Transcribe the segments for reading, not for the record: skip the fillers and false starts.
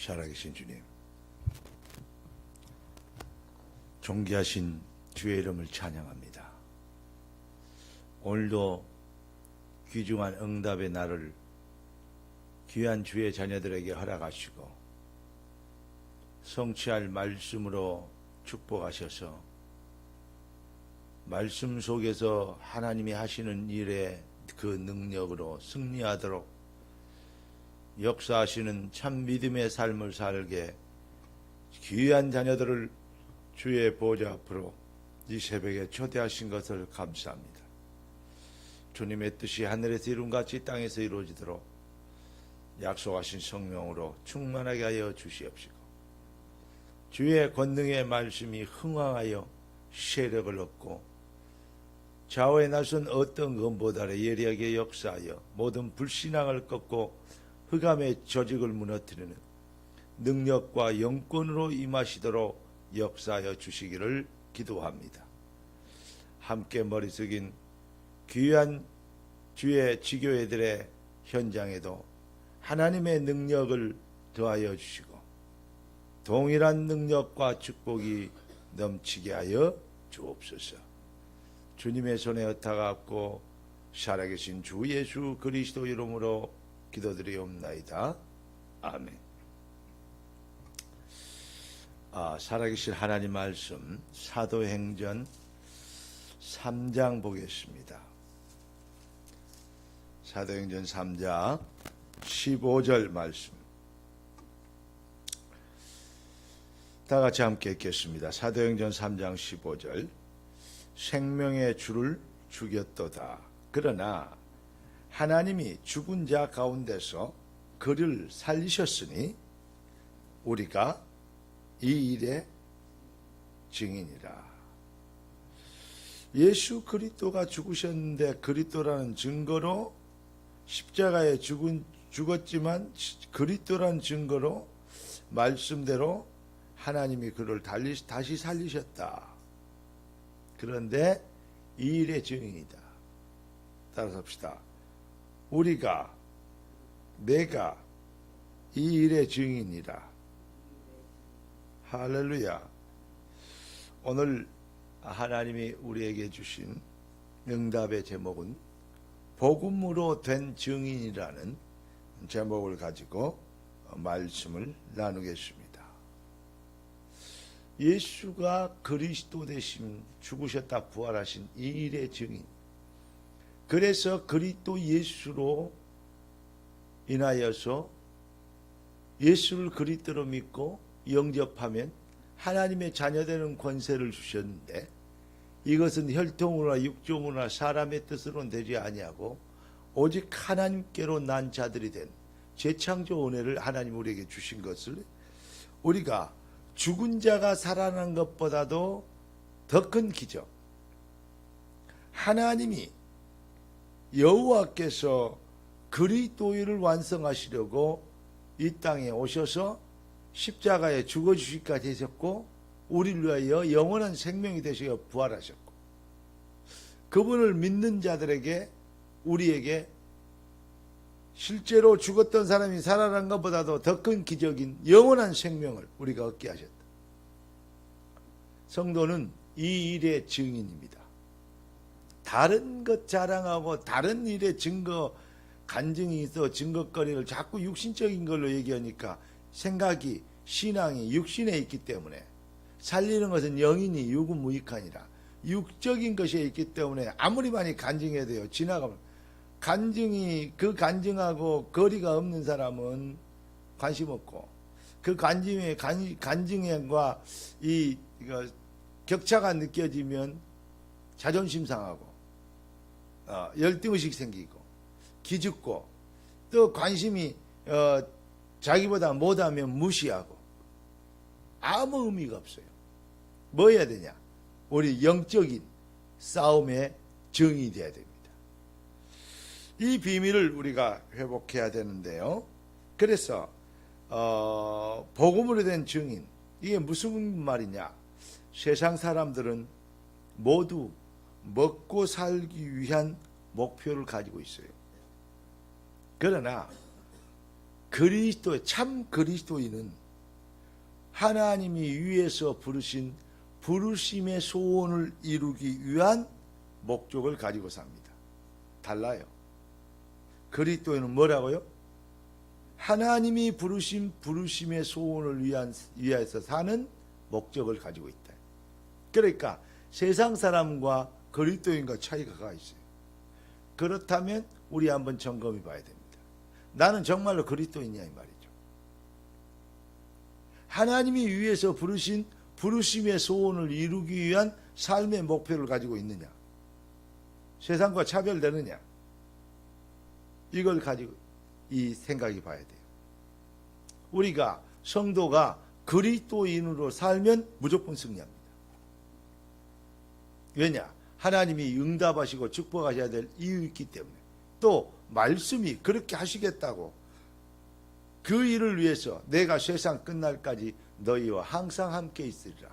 살아계신 주님, 존귀하신 주의 이름을 찬양합니다. 오늘도 귀중한 응답의 날을 귀한 주의 자녀들에게 허락하시고 성취할 말씀으로 축복하셔서 말씀 속에서 하나님이 하시는 일의 그 능력으로 승리하도록 역사하시는 참 믿음의 삶을 살게 귀한 자녀들을 주의 보좌 앞으로 이 새벽에 초대하신 것을 감사합니다. 주님의 뜻이 하늘에서 이룬같이 땅에서 이루어지도록 약속하신 성령으로 충만하게 하여 주시옵시고 주의 권능의 말씀이 흥황하여 세력을 얻고 좌우에 나선 어떤 것보다 예리하게 역사하여 모든 불신앙을 꺾고 흑암의 조직을 무너뜨리는 능력과 영권으로 임하시도록 역사하여 주시기를 기도합니다. 함께 머리 숙인 귀한 주의 지교회들의 현장에도 하나님의 능력을 더하여 주시고 동일한 능력과 축복이 넘치게 하여 주옵소서. 주님의 손에 얹어갖고 살아계신 주 예수 그리스도 이름으로 기도드리옵나이다. 아멘. 살아계신 하나님 말씀 사도행전 3장 보겠습니다. 사도행전 3장 15절 말씀. 다 같이 함께 읽겠습니다. 사도행전 3장 15절. 생명의 주를 죽였도다. 그러나 하나님이 죽은 자 가운데서 그를 살리셨으니 우리가 이 일의 증인이라. 예수 그리스도가 죽으셨는데 그리스도라는 증거로 십자가에 죽었지만 그리스도라는 증거로 말씀대로 하나님이 그를 다시 살리셨다. 그런데 이 일의 증인이다. 따라서 합시다. 내가 이 일의 증인이라. 할렐루야. 오늘 하나님이 우리에게 주신 응답의 제목은 복음으로 된 증인이라는 제목을 가지고 말씀을 나누겠습니다. 예수가 그리스도 되신 죽으셨다 부활하신 이 일의 증인. 그래서 그리스도 예수로 인하여서 예수를 그리스도로 믿고 영접하면 하나님의 자녀되는 권세를 주셨는데 이것은 혈통으로나 육종으로나 사람의 뜻으로는 되지 아니하고 오직 하나님께로 난 자들이 된 재창조 은혜를 하나님 우리에게 주신 것을 우리가 죽은 자가 살아난 것보다도 더 큰 기적, 하나님이 여호와께서 그리스도를 완성하시려고 이 땅에 오셔서 십자가에 죽어주시기까지 하셨고 우리를 위하여 영원한 생명이 되시어 부활하셨고 그분을 믿는 자들에게 우리에게 실제로 죽었던 사람이 살아난 것보다도 더 큰 기적인 영원한 생명을 우리가 얻게 하셨다. 성도는 이 일의 증인입니다. 다른 것 자랑하고 다른 일의 증거 간증이 있어 증거거리를 자꾸 육신적인 걸로 얘기하니까 생각이 신앙이 육신에 있기 때문에 살리는 것은 영이니 육은 무익하니라. 육적인 것에 있기 때문에 아무리 많이 간증해야 돼요. 지나가면 간증이 그 간증하고 거리가 없는 사람은 관심 없고 그 간증과 이거 격차가 느껴지면 자존심 상하고 열등의식 생기고 기죽고 또 관심이 자기보다 못하면 무시하고 아무 의미가 없어요. 뭐 해야 되냐? 우리 영적인 싸움의 정이 돼야 됩니다. 이 비밀을 우리가 회복해야 되는데요. 그래서 복음으로 된 증인, 이게 무슨 말이냐? 세상 사람들은 모두 먹고 살기 위한 목표를 가지고 있어요. 그러나 참 그리스도인은 하나님이 위에서 부르신 부르심의 소원을 이루기 위한 목적을 가지고 삽니다. 달라요. 그리스도인은 뭐라고요? 하나님이 부르신 부르심의 소원을 위해서 사는 목적을 가지고 있다. 그러니까 세상 사람과 그리스도인과 차이가 있어요. 그렇다면 우리 한번 점검해 봐야 됩니다. 나는 정말로 그리스도인이냐 이 말이죠. 하나님이 위에서 부르신 부르심의 소원을 이루기 위한 삶의 목표를 가지고 있느냐, 세상과 차별되느냐, 이걸 가지고 이 생각이 봐야 돼요. 우리가 성도가 그리스도인으로 살면 무조건 승리합니다. 왜냐? 하나님이 응답하시고 축복하셔야 될 이유 있기 때문에, 또 말씀이 그렇게 하시겠다고, 그 일을 위해서 내가 세상 끝날까지 너희와 항상 함께 있으리라,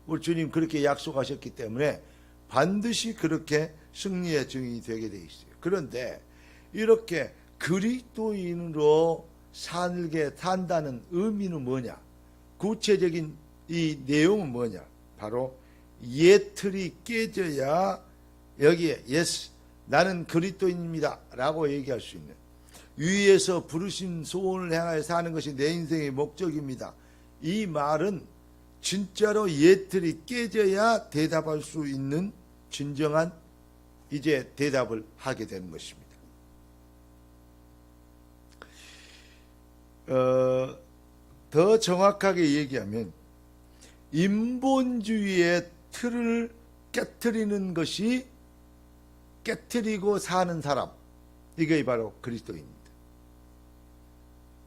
우리 주님 그렇게 약속하셨기 때문에 반드시 그렇게 승리의 증인이 되게 돼 있어요. 그런데 이렇게 그리스도인으로 산다는 의미는 뭐냐? 구체적인 이 내용은 뭐냐? 바로 옛 틀이 깨져야 여기에 예스, 나는 그리스도인입니다 라고 얘기할 수 있는, 위에서 부르신 소원을 향하여 사는 것이 내 인생의 목적입니다, 이 말은 진짜로 옛 틀이 깨져야 대답할 수 있는 진정한 이제 대답을 하게 되는 것입니다. 더 정확하게 얘기하면 인본주의의 틀을 깨트리는 것이, 깨트리고 사는 사람, 이게 바로 그리스도입니다.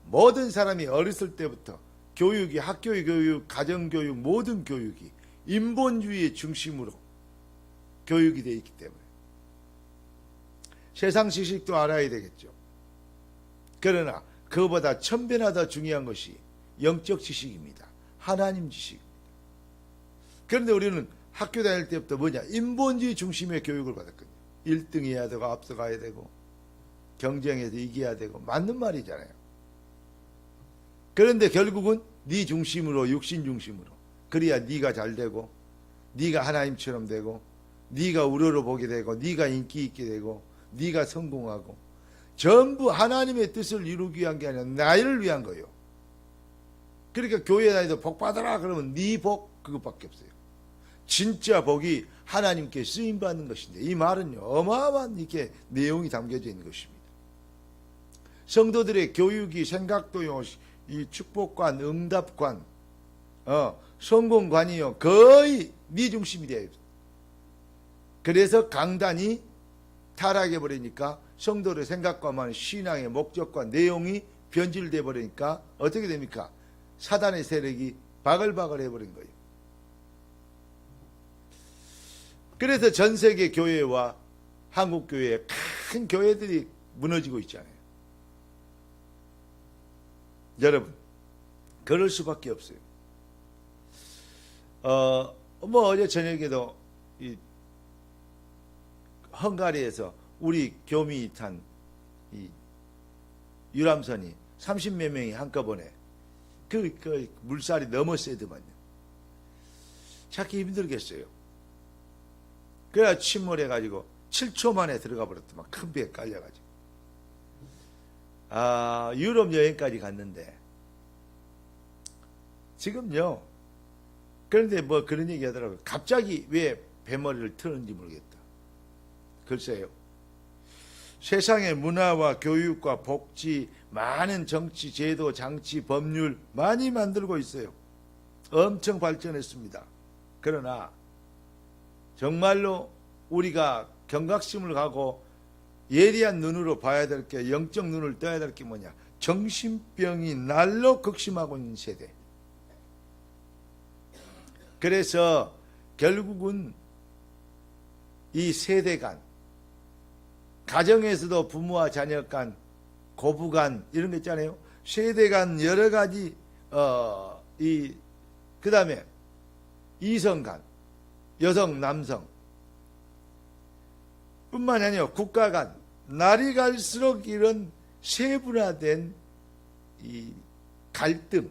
모든 사람이 어렸을 때부터 교육이, 학교의 교육, 가정교육, 모든 교육이 인본주의의 중심으로 교육이 되어 있기 때문에 세상 지식도 알아야 되겠죠. 그러나 그보다 천배나 더 중요한 것이 영적 지식입니다. 하나님 지식입니다. 그런데 우리는 학교 다닐 때부터 뭐냐? 인본주의 중심의 교육을 받았거든요. 1등 해야 되고 앞서가야 되고 경쟁에서 이겨야 되고, 맞는 말이잖아요. 그런데 결국은 네 중심으로, 육신 중심으로, 그래야 네가 잘 되고, 네가 하나님처럼 되고, 네가 우러러보게 되고, 네가 인기 있게 되고, 네가 성공하고, 전부 하나님의 뜻을 이루기 위한 게 아니라 나를 위한 거예요. 그러니까 교회 다니도 복 받아라 그러면 네 복 그것밖에 없어요. 진짜 복이 하나님께 쓰임 받는 것인데, 이 말은요 어마어마한 이렇게 내용이 담겨져 있는 것입니다. 성도들의 교육이, 생각도요, 이 축복관, 응답관, 성공관이요 거의 네 중심이 돼요. 그래서 강단이 타락해 버리니까 성도의 생각과만 신앙의 목적과 내용이 변질돼 버리니까 어떻게 됩니까? 사단의 세력이 바글바글 해버린 거예요. 그래서 전 세계 교회와 한국 교회의 큰 교회들이 무너지고 있잖아요. 여러분, 그럴 수밖에 없어요. 어제 저녁에도 이 헝가리에서 우리 교민이 탄 이 유람선이 30몇 명이 한꺼번에 그 물살이 너무 세더만요. 찾기 힘들겠어요. 그래야 침몰해가지고 7초 만에 들어가 버렸더만, 큰 배에 깔려가지고. 유럽 여행까지 갔는데 지금요, 그런데 뭐 그런 얘기 하더라고요. 갑자기 왜 배머리를 트는지 모르겠다. 글쎄요, 세상의 문화와 교육과 복지, 많은 정치, 제도, 장치, 법률 많이 만들고 있어요. 엄청 발전했습니다. 그러나 정말로 우리가 경각심을 가고 예리한 눈으로 봐야 될 게, 영적 눈을 떠야 될 게 뭐냐? 정신병이 날로 극심하고 있는 세대. 그래서 결국은 이 세대 간, 가정에서도 부모와 자녀 간, 고부 간, 이런 거 있잖아요. 세대 간 여러 가지, 그 다음에 이성 간, 여성, 남성, 뿐만이 아니라 국가 간, 날이 갈수록 이런 세분화된 이 갈등.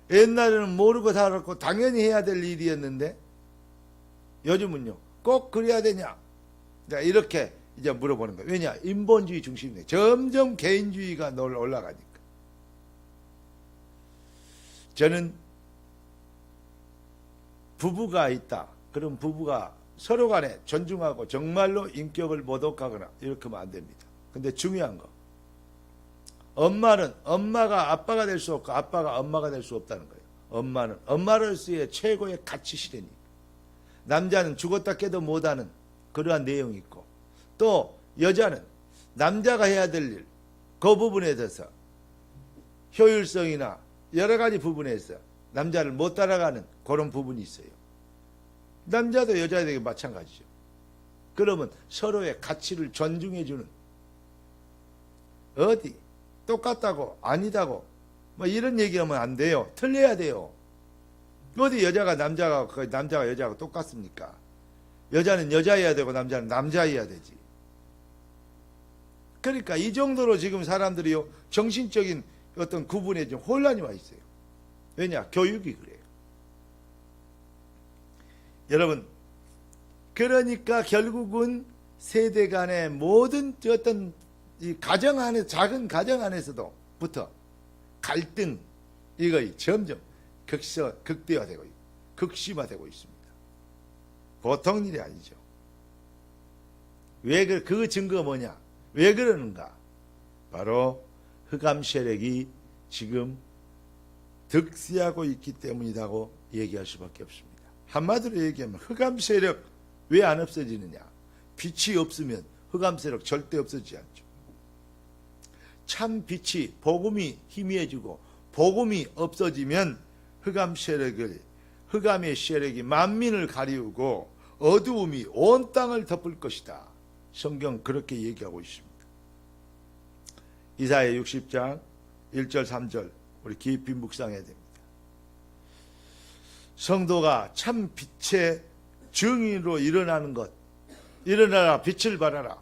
옛날에는 모르고 살았고 당연히 해야 될 일이었는데 요즘은요 꼭 그래야 되냐? 이렇게 이제 물어보는 거예요. 왜냐? 인본주의 중심이네. 점점 개인주의가 올라가니까. 저는 부부가 있다. 그럼 부부가 서로 간에 존중하고 정말로 인격을 모독하거나 이렇게 하면 안 됩니다. 근데 중요한 거. 엄마는 엄마가 아빠가 될 수 없고 아빠가 엄마가 될 수 없다는 거예요. 엄마는 엄마로서의 최고의 가치 실현이. 남자는 죽었다 깨도 못하는 그러한 내용이 있고 또 여자는 남자가 해야 될 일, 그 부분에 대해서 효율성이나 여러 가지 부분에서 남자를 못 따라가는 그런 부분이 있어요. 남자도 여자에게 마찬가지죠. 그러면 서로의 가치를 존중해주는 어디 똑같다고 아니다고 뭐 이런 얘기하면 안 돼요. 틀려야 돼요. 어디 여자가 여자하고 똑같습니까? 여자는 여자여야 되고 남자는 남자여야 되지. 그러니까 이 정도로 지금 사람들이요 정신적인 어떤 구분에 좀 혼란이 와 있어요. 왜냐? 교육이 그래요. 여러분, 그러니까 결국은 세대 간의 모든 어떤 이 가정 안에 작은 가정 안에서도부터 갈등 이거 점점 극대화되고 극심화되고 있습니다. 보통 일이 아니죠. 왜 그 증거가 뭐냐? 왜 그러는가? 바로 흑암 세력이 지금 득세하고 있기 때문이라고 얘기할 수밖에 없습니다. 한마디로 얘기하면 흑암 세력 왜 안 없어지느냐? 빛이 없으면 흑암 세력 절대 없어지지 않죠. 참 빛이 복음이 희미해지고 복음이 없어지면 흑암의 세력이 만민을 가리우고 어두움이 온 땅을 덮을 것이다. 성경 그렇게 얘기하고 있습니다. 이사야 60장 1절 3절 우리 깊이 묵상해야 됩니다. 성도가 참 빛의 증인으로 일어나는 것, 일어나라 빛을 발하라.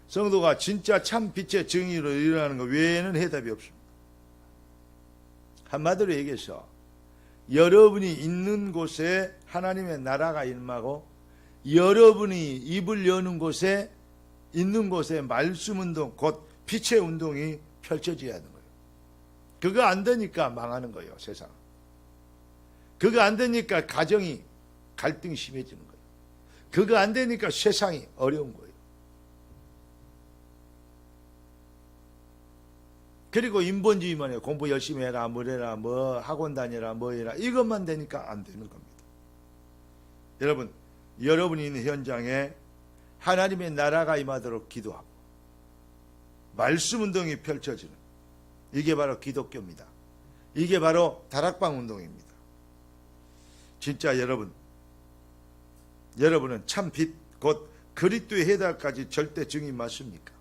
성도가 진짜 참 빛의 증인으로 일어나는 것 외에는 해답이 없습니다. 한마디로 얘기해서 여러분이 있는 곳에 하나님의 나라가 임하고 여러분이 입을 여는 곳에 있는 곳에 말씀 운동 곧 빛의 운동이 펼쳐져야 하는 거예요. 그거 안 되니까 망하는 거예요, 세상. 그거 안 되니까 가정이 갈등이 심해지는 거예요. 그거 안 되니까 세상이 어려운 거예요. 그리고 인본주의만 해요. 공부 열심히 해라, 뭐래라, 뭐 학원 다녀라, 뭐 해라. 이것만 되니까 안 되는 겁니다. 여러분, 여러분이 있는 현장에 하나님의 나라가 임하도록 기도하고 말씀 운동이 펼쳐지는 이게 바로 기독교입니다. 이게 바로 다락방 운동입니다. 진짜 여러분은 참 빛, 곧 그리스도의 해달까지 절대 증인 맞습니까?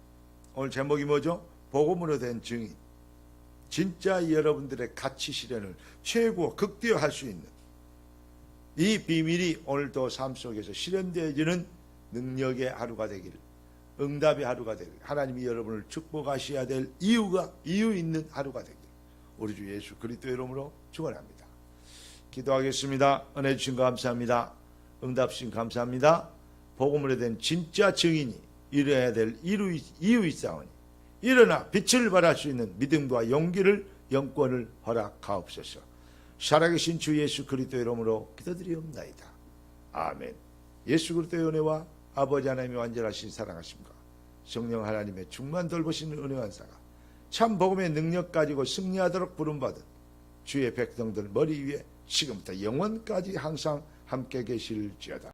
오늘 제목이 뭐죠? 복음으로 된 증인. 진짜 여러분들의 가치 실현을 최고 극대화할 수 있는 이 비밀이 오늘도 삶 속에서 실현되어지는 능력의 하루가 되기를, 응답의 하루가 되기를, 하나님이 여러분을 축복하셔야 될 이유 있는 하루가 되기를 우리 주 예수 그리스도 이름으로 축원합니다. 기도하겠습니다. 은혜 주신 거 감사합니다. 응답 주신 감사합니다. 복음으로 된 진짜 증인이 이뤄야 될 이유 있사오니 일어나 빛을 발할 수 있는 믿음과 용기를 영권을 허락하옵소서. 살아계신 주 예수 그리스도 이름으로 기도드리옵나이다. 아멘. 예수 그리스도의 은혜와 아버지 하나님의 완전하신 사랑하심과 성령 하나님의 충만 돌보시는 은혜와 사가 참 복음의 능력 가지고 승리하도록 부름받은 주의 백성들 머리 위에 지금부터 영원까지 항상 함께 계실지어다.